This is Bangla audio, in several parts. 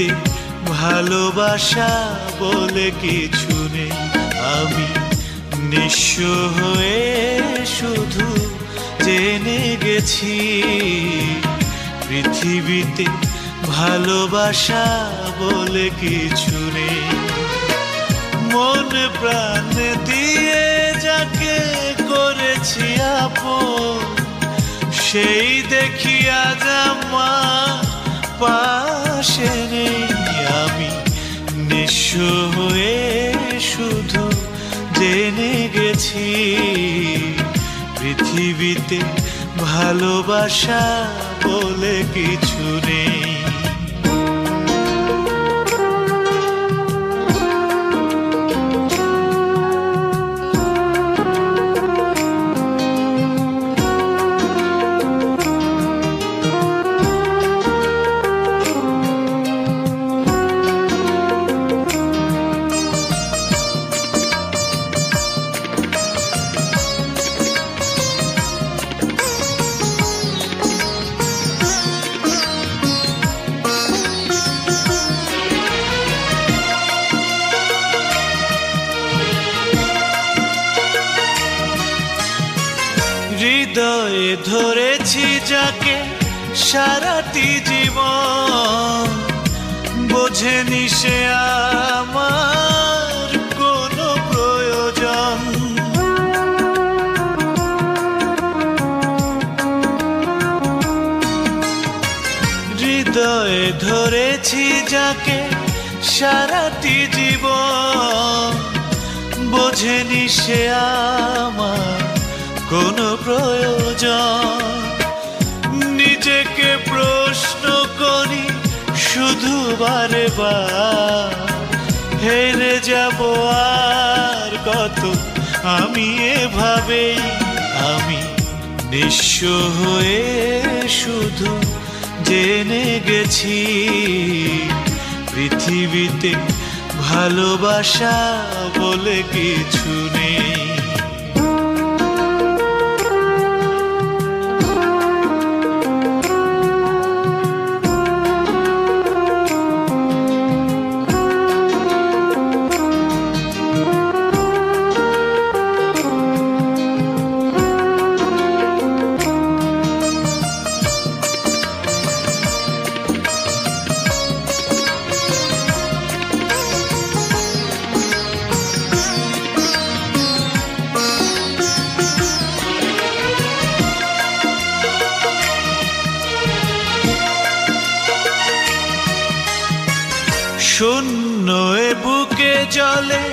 পৃথিবীতে ভালোবাসা বলে কিছু নেই। আমি নিঃস্ব হয়ে শুধু জেনে গেছি পৃথিবীতে ভালোবাসা বলে কিছু নেই। মন প্রাণ দিয়ে যাকে করেছি আপন, সেই দেখি আজ আমার পাশে নেই। আমি নিঃস্ব হয়ে শুধু জেনে গেছি পৃথিবীতে ভালোবাসা বলে কিছু নেই। হৃদয়ে ধরেছি যাকে সারাটি জীবন, বোঝেনি সে আমার কোনো প্রয়োজন। হৃদয়ে ধরেছি যাকে সারাটি জীবন, বোঝেনি সে আমার কোনো প্রয়োজন। নিজেকে প্রশ্ন করি শুধু বারে বার, হেরে যাব আর কত আমি এভাবেই। আমি নিঃস্ব হয়ে শুধু জেনে গেছি পৃথিবীতে ভালোবাসা বলে কিছু নেই। শূন্য এ বুকে জলে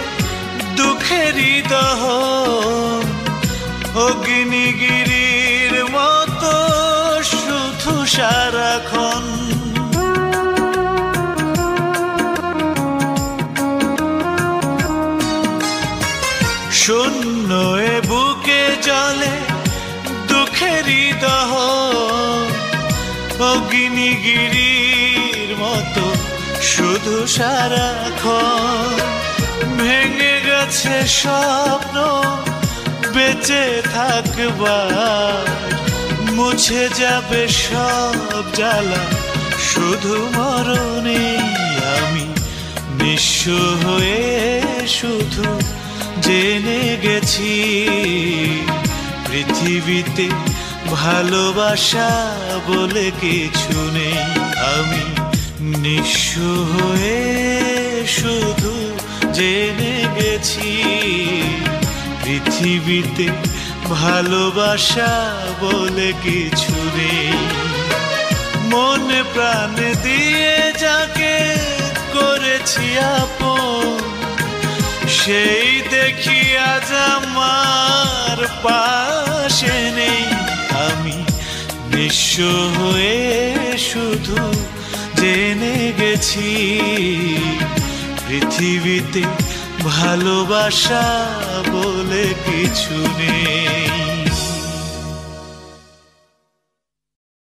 দুঃখেরই দহন, অগ্নিগিরির মতো শুধু সারাক্ষণ। শূন্য এ বুকে জলে দুঃখেরই দহন, অগ্নিগিরির মতো শুধু সারাক্ষণ। ভেঙে গেছে স্বপ্ন বেঁচে থাকবার, মুছে যাবে সব জ্বালা শুধু মরণে। আমি নিঃস্ব হয়ে শুধু জেনে গেছি পৃথিবীতে ভালোবাসা বলে কিছু নেই। আমি নিঃস্ব হয়ে শুধু জেনে গেছি পৃথিবীতে ভালোবাসা বলে কিছু নেই। মন প্রাণ দিয়ে যাকে করেছি আপন, সেই দেখি আজ আমার পাশে নেই। আমি নিঃস্ব হয়ে শুধু জেনে গেছি পৃথিবীতে ভালোবাসা বলে কিছু নেই।